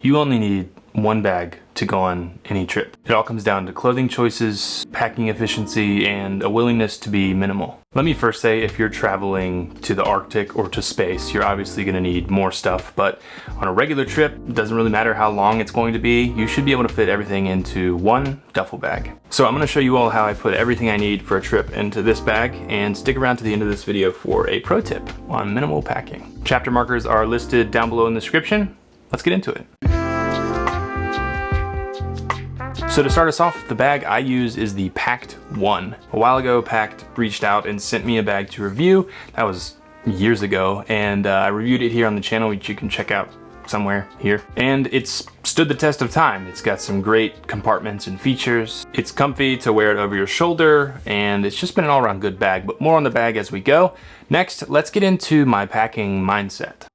You only need one bag to go on any trip. It all comes down to clothing choices, packing efficiency, and a willingness to be minimal. Let me first say, if you're traveling to the Arctic or to space, you're obviously gonna need more stuff, but on a regular trip, it doesn't really matter how long it's going to be, you should be able to fit everything into one duffel bag. So I'm gonna show you all how I put everything I need for a trip into this bag, and stick around to the end of this video for a pro tip on minimal packing. Chapter markers are listed down below in the description. Let's get into it. So to start us off, the bag I use is the Packed 1. A while ago, Packed reached out and sent me a bag to review. That was years ago, and I reviewed it here on the channel, which you can check out somewhere here. And it's stood the test of time. It's got some great compartments and features. It's comfy to wear it over your shoulder, and it's just been an all-around good bag, but more on the bag as we go. Next, let's get into my packing mindset.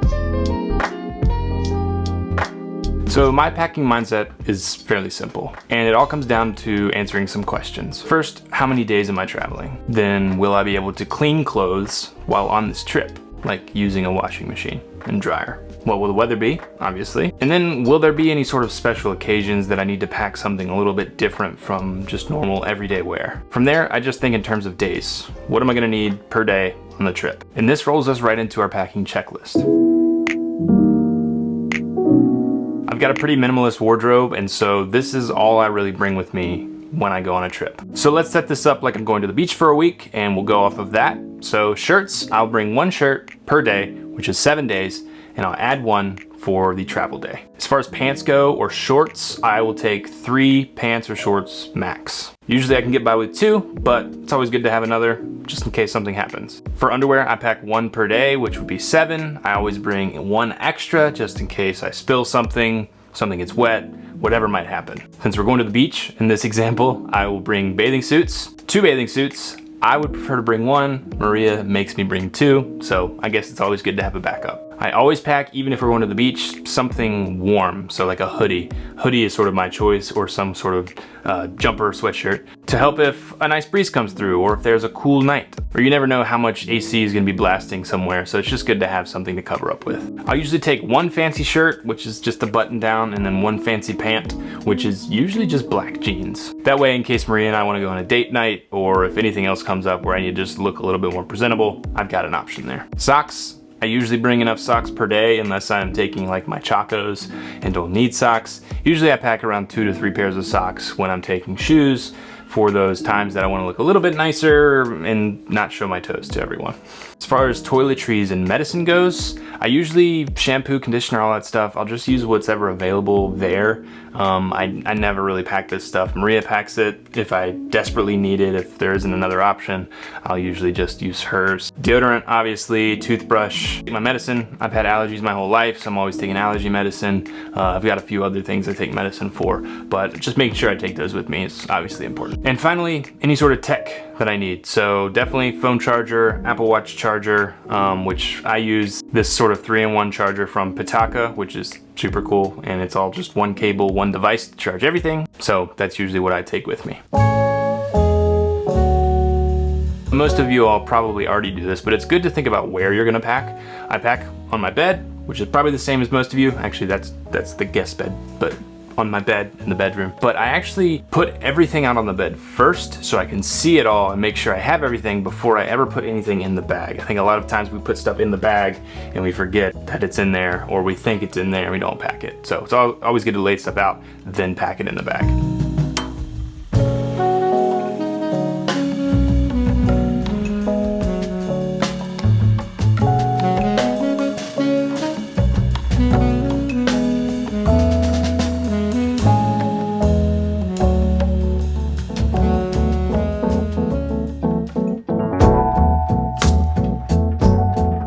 So my packing mindset is fairly simple, and it all comes down to answering some questions. First, how many days am I traveling? Then, will I be able to clean clothes while on this trip, like using a washing machine and dryer? What will the weather be, obviously? And then, will there be any sort of special occasions that I need to pack something a little bit different from just normal everyday wear? From there, I just think in terms of days. What am I gonna need per day on the trip? And this rolls us right into our packing checklist. I've got a pretty minimalist wardrobe, and so this is all I really bring with me when I go on a trip. So let's set this up like I'm going to the beach for a week, and we'll go off of that. So shirts, I'll bring one shirt per day, which is 7 days, and I'll add one for the travel day. As far as pants go, or shorts, I will take 3 pants or shorts max. Usually I can get by with 2, but it's always good to have another, just in case something happens. For underwear, I pack 1 per day, which would be 7. I always bring 1 extra, just in case I spill something gets wet, whatever might happen. Since we're going to the beach, in this example, I will bring bathing suits, 2 bathing suits. I would prefer to bring 1. Maria makes me bring 2, so I guess it's always good to have a backup. I always pack, even if we're going to the beach, something warm, so like a hoodie. Hoodie is sort of my choice, or some sort of jumper sweatshirt, to help if a nice breeze comes through, or if there's a cool night. Or you never know how much AC is gonna be blasting somewhere, so it's just good to have something to cover up with. I'll usually take 1 fancy shirt, which is just a button down, and then 1 fancy pant, which is usually just black jeans. That way, in case Maria and I wanna go on a date night, or if anything else comes up where I need to just look a little bit more presentable, I've got an option there. Socks. I usually bring enough socks per day unless I'm taking like my Chacos and don't need socks. Usually I pack around 2 to 3 pairs of socks when I'm taking shoes for those times that I want to look a little bit nicer and not show my toes to everyone. As far as toiletries and medicine goes, I usually shampoo, conditioner, all that stuff. I'll just use what's ever available there. I never really pack this stuff. Maria packs it if I desperately need it. If there isn't another option, I'll usually just use hers. Deodorant, obviously, toothbrush. My medicine, I've had allergies my whole life, so I'm always taking allergy medicine. I've got a few other things I take medicine for, but just making sure I take those with me is obviously important. And finally, any sort of tech that I need. So definitely phone charger, Apple Watch charger, which I use this sort of 3-in-1 charger from Pugh, which is super cool, and it's all just 1 cable, 1 device to charge everything. So that's usually what I take with me. Most of you all probably already do this, but it's good to think about where you're gonna pack. I pack on my bed, which is probably the same as most of you. Actually, that's the guest bed, but on my bed in the bedroom. But I actually put everything out on the bed first so I can see it all and make sure I have everything before I ever put anything in the bag. I think a lot of times we put stuff in the bag and we forget that it's in there, or we think it's in there and we don't pack it. So it's always good to lay stuff out, then pack it in the bag.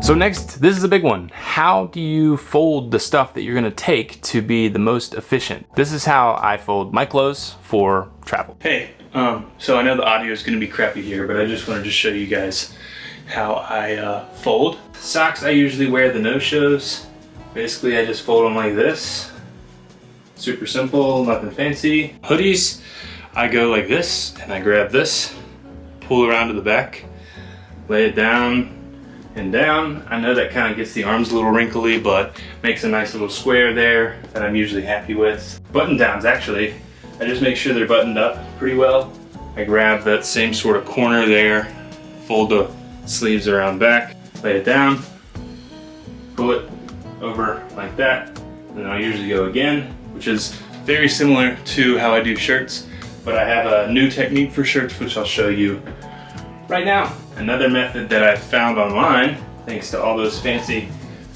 So next, this is a big one. How do you fold the stuff that you're gonna take to be the most efficient? This is how I fold my clothes for travel. Hey, so I know the audio is gonna be crappy here, but I just wanted to show you guys how I fold. Socks, I usually wear the no-shows. Basically, I just fold them like this. Super simple, nothing fancy. Hoodies, I go like this, and I grab this, pull around to the back, lay it down, and down. I know that kind of gets the arms a little wrinkly, but makes a nice little square there that I'm usually happy with. Button downs, actually, I just make sure they're buttoned up pretty well. I grab that same sort of corner there, fold the sleeves around back, lay it down, pull it over like that, and then I'll usually go again, which is very similar to how I do shirts, but I have a new technique for shirts which I'll show you right now. Another method that I found online, thanks to all those fancy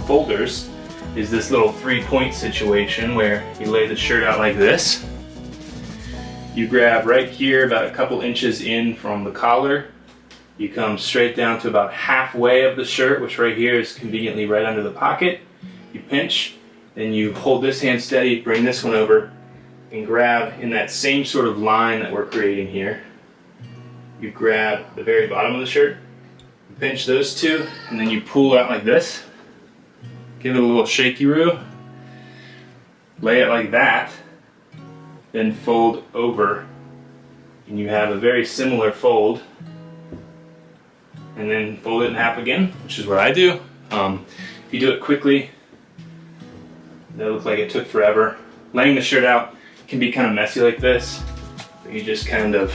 folders, is this little 3-point situation where you lay the shirt out like this. You grab right here about a couple inches in from the collar. You come straight down to about halfway of the shirt, which right here is conveniently right under the pocket. You pinch, then you hold this hand steady, bring this one over, and grab in that same sort of line that we're creating here. You grab the very bottom of the shirt, pinch those two, and then you pull out like this. Give it a little shaky-roo. Lay it like that, then fold over, and you have a very similar fold. And then fold it in half again, which is what I do. If you do it quickly, that'll look like it took forever. Laying the shirt out can be kind of messy like this, but you just kind of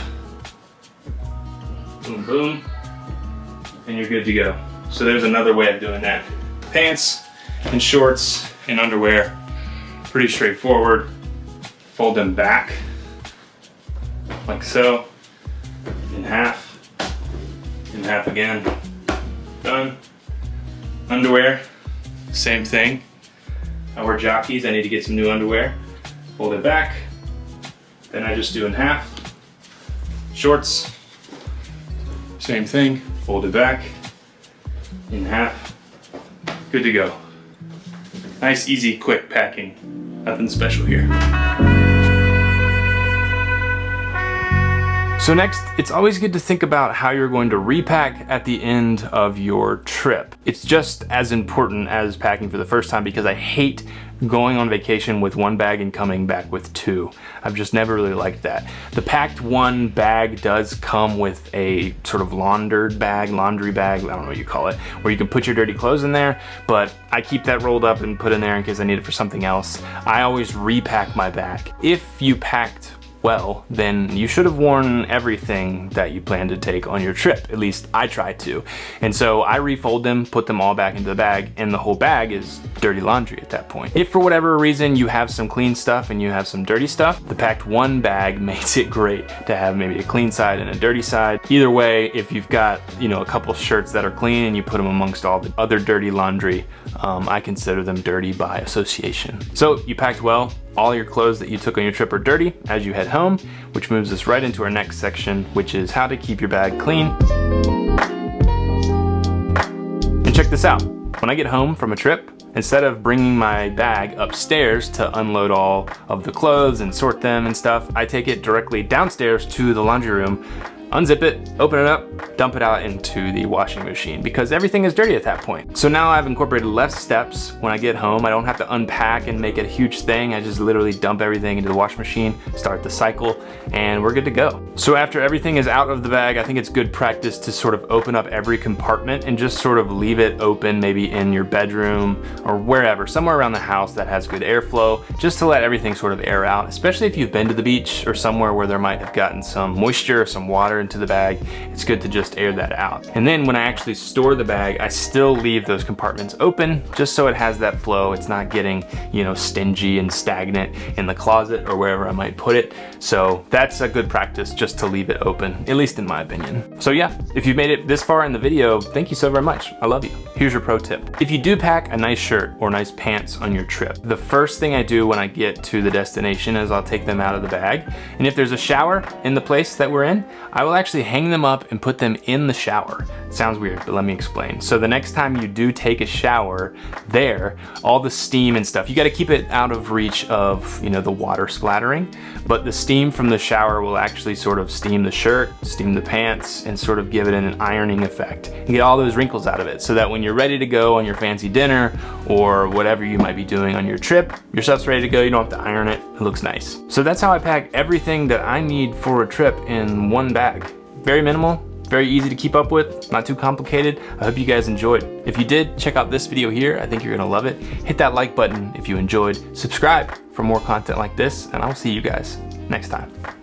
boom, boom, and you're good to go. So there's another way of doing that. Pants and shorts and underwear, pretty straightforward. Fold them back, like so, in half again, done. Underwear, same thing. I wear jockeys, I need to get some new underwear. Fold it back, then I just do in half. Shorts, same thing, fold it back, in half, good to go. Nice, easy, quick packing, nothing special here. So next, it's always good to think about how you're going to repack at the end of your trip. It's just as important as packing for the first time because I hate going on vacation with one bag and coming back with two. I've just never really liked that. The packed one bag does come with a sort of laundry bag, I don't know what you call it, where you can put your dirty clothes in there, but I keep that rolled up and put in there in case I need it for something else. I always repack my bag. If you packed well, then you should have worn everything that you plan to take on your trip. At least I try to. And so I refold them, put them all back into the bag, and the whole bag is dirty laundry at that point. If for whatever reason you have some clean stuff and you have some dirty stuff, the packed one bag makes it great to have maybe a clean side and a dirty side. Either way, if you've got, a couple shirts that are clean and you put them amongst all the other dirty laundry, I consider them dirty by association. So you packed well. All your clothes that you took on your trip are dirty as you head home, which moves us right into our next section, which is how to keep your bag clean. And check this out. When I get home from a trip, instead of bringing my bag upstairs to unload all of the clothes and sort them and stuff, I take it directly downstairs to the laundry room, unzip it, open it up, dump it out into the washing machine because everything is dirty at that point. So now I've incorporated less steps when I get home. I don't have to unpack and make it a huge thing. I just literally dump everything into the washing machine, start the cycle, and we're good to go. So after everything is out of the bag, I think it's good practice to sort of open up every compartment and just sort of leave it open, maybe in your bedroom or wherever, somewhere around the house that has good airflow, just to let everything sort of air out, especially if you've been to the beach or somewhere where there might have gotten some moisture or some water into the bag. It's good to just air that out. And then when I actually store the bag, I still leave those compartments open just so it has that flow. It's not getting, stingy and stagnant in the closet or wherever I might put it. So that's a good practice, just to leave it open, at least in my opinion. So yeah, if you've made it this far in the video, thank you so very much. I love you. Here's your pro tip. If you do pack a nice shirt or nice pants on your trip, the first thing I do when I get to the destination is I'll take them out of the bag. And if there's a shower in the place that we're in, I will actually hang them up and put them in the shower. It sounds weird, but let me explain. So the next time you do take a shower there, all the steam and stuff, you got to keep it out of reach of, the water splattering, but the steam from the shower will actually sort of steam the shirt, steam the pants, and sort of give it an ironing effect and get all those wrinkles out of it so that when you're ready to go on your fancy dinner or whatever you might be doing on your trip, your stuff's ready to go, you don't have to iron it, it looks nice. So that's how I pack everything that I need for a trip in one bag. Very minimal, Very easy to keep up with, not too complicated. I hope you guys enjoyed. If you did, check out this video here. I think you're gonna love it. Hit that like button if you enjoyed. Subscribe for more content like this, and I'll see you guys next time.